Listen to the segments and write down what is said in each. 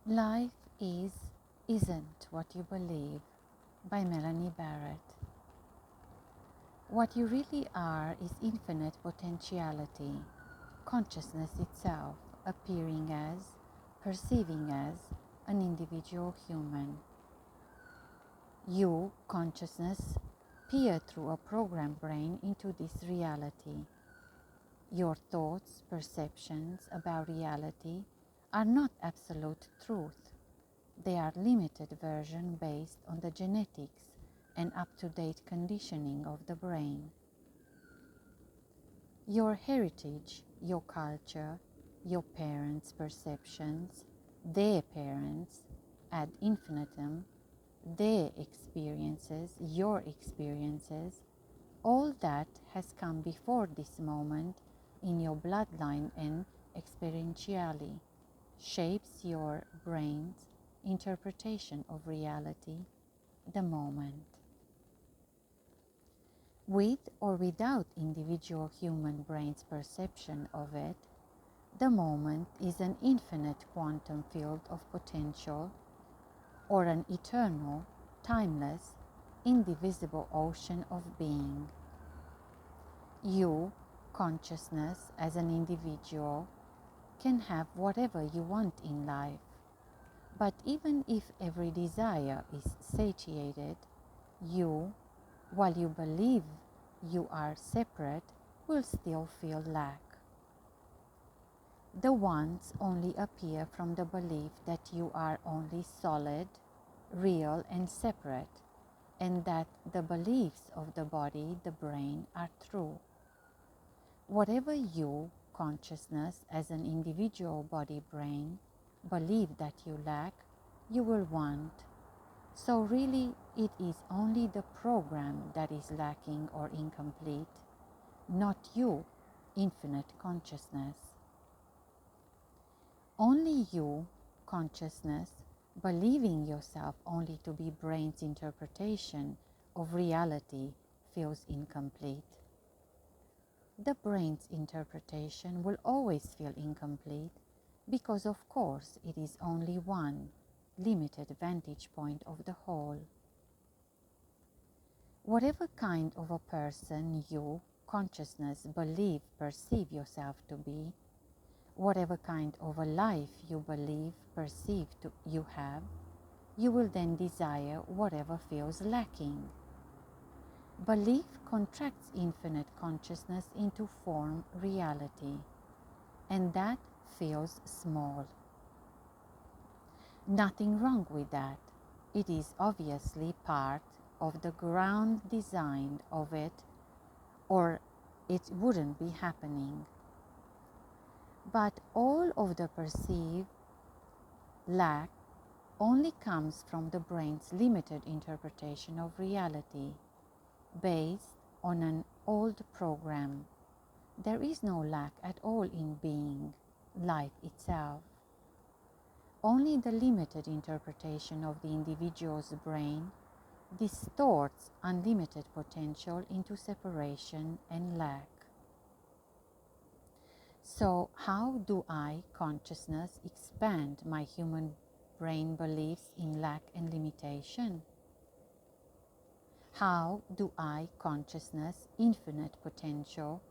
Life isn't what you believe by Melanie Barrett. What you really are is infinite potentiality, consciousness itself appearing as, perceiving as an individual human. You, consciousness, peer through a programmed brain into this reality. Your thoughts, perceptions about reality are not absolute truth. They are limited version based on the genetics and up-to-date conditioning of the brain. Your heritage, your culture, your parents' perceptions, their parents, ad infinitum, their experiences, your experiences, all that has come before this moment in your bloodline and experientially shapes your brain's interpretation of reality, the moment. With or without individual human brain's perception of it, the moment is an infinite quantum field of potential or an eternal, timeless, indivisible ocean of being. You, consciousness as an individual, can have whatever you want in life. But even if every desire is satiated, you, while you believe you are separate, will still feel lack. The wants only appear from the belief that you are only solid, real and separate, and that the beliefs of the body, the brain, are true. Whatever you, consciousness as an individual body brain, believe that you lack, you will want. So really it is only the program that is lacking or incomplete, not you, infinite consciousness. Only you, consciousness, believing yourself only to be brain's interpretation of reality feels incomplete. The brain's interpretation will always feel incomplete because of course it is only one limited vantage point of the whole. Whatever kind of a person you, consciousness, believe, perceive yourself to be, whatever kind of a life you believe, perceive you have, you will then desire whatever feels lacking. Belief contracts infinite consciousness into form reality, and that feels small. Nothing wrong with that. It is obviously part of the ground design of it, or it wouldn't be happening. But all of the perceived lack only comes from the brain's limited interpretation of reality, based on an old program. There is no lack at all in being, life itself. Only the limited interpretation of the individual's brain distorts unlimited potential into separation and lack. So how do I, consciousness, expand my human brain beliefs in lack and limitation? How do I, consciousness, infinite potential,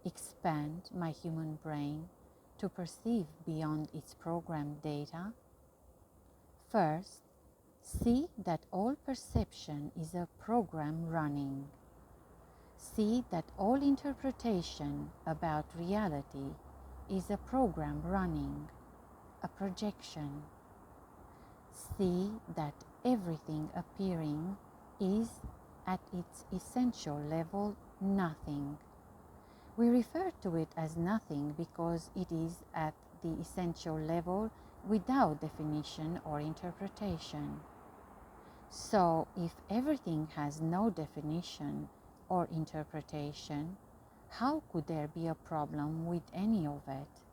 expand my human brain to perceive beyond its programmed data? First, see that all perception is a program running. See that all interpretation about reality is a program running, a projection. See that everything appearing is at its essential level nothing. We refer to it as nothing because it is at the essential level without definition or interpretation. So if everything has no definition or interpretation, how could there be a problem with any of it?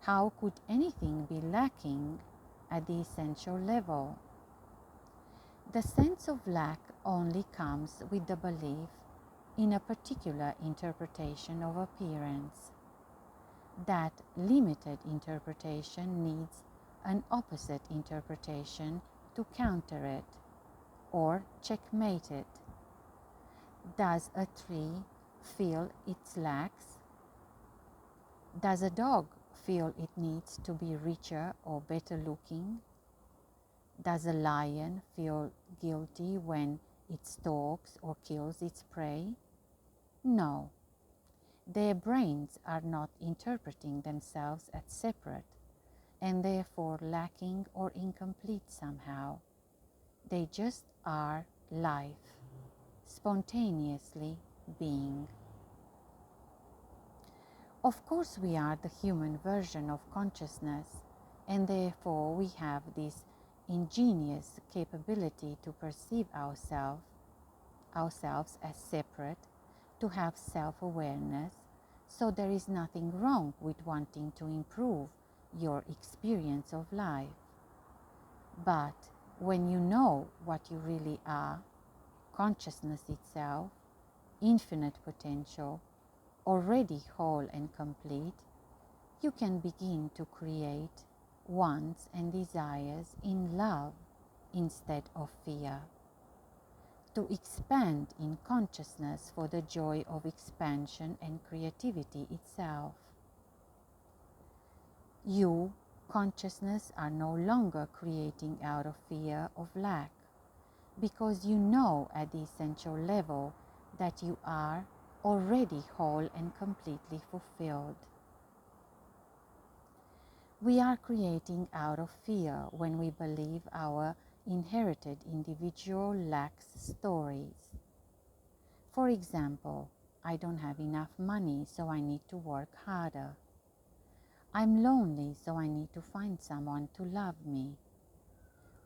How could anything be lacking at the essential level? The sense of lack only comes with the belief in a particular interpretation of appearance. That limited interpretation needs an opposite interpretation to counter it or checkmate it. Does a tree feel its lacks? Does a dog feel it needs to be richer or better looking? Does a lion feel guilty when it stalks or kills its prey? No. Their brains are not interpreting themselves as separate and therefore lacking or incomplete somehow. They just are life, spontaneously being. Of course, we are the human version of consciousness, and therefore we have this ingenious capability to perceive ourselves as separate, to have self-awareness, so there is nothing wrong with wanting to improve your experience of life. But when you know what you really are, consciousness itself, infinite potential, already whole and complete, you can begin to create wants and desires in love instead of fear. To expand in consciousness for the joy of expansion and creativity itself. You, consciousness, are no longer creating out of fear of lack, because you know at the essential level that you are already whole and completely fulfilled. We are creating out of fear when we believe our inherited individual lacks stories. For example, I don't have enough money, so I need to work harder. I'm lonely, so I need to find someone to love me.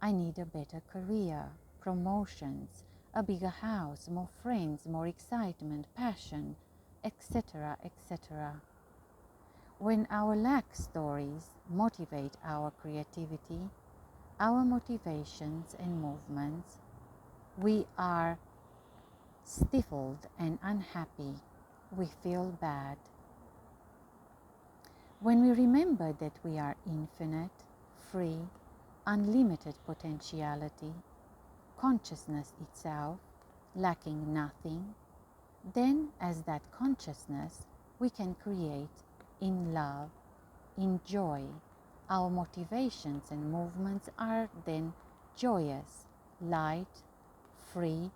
I need a better career, promotions, a bigger house, more friends, more excitement, passion, etc., etc. When our lack stories motivate our creativity, our motivations and movements, we are stifled and unhappy. We feel bad. When we remember that we are infinite, free, unlimited potentiality, consciousness itself, lacking nothing, then as that consciousness we can create in love, in joy. Our motivations and movements are then joyous, light, free.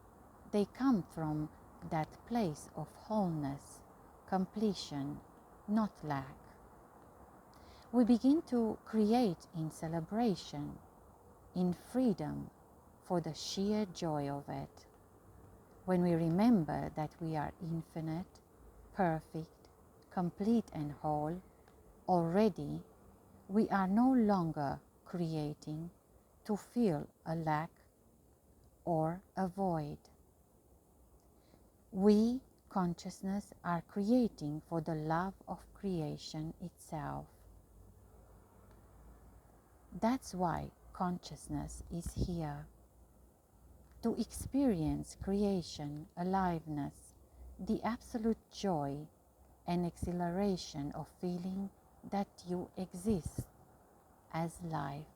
They come from that place of wholeness, completion, not lack. We begin to create in celebration, in freedom, for the sheer joy of it. When we remember that we are infinite, perfect, complete and whole, already, we are no longer creating to feel a lack or a void. We, consciousness, are creating for the love of creation itself. That's why consciousness is here. To experience creation, aliveness, the absolute joy and exhilaration of feeling that you exist as life.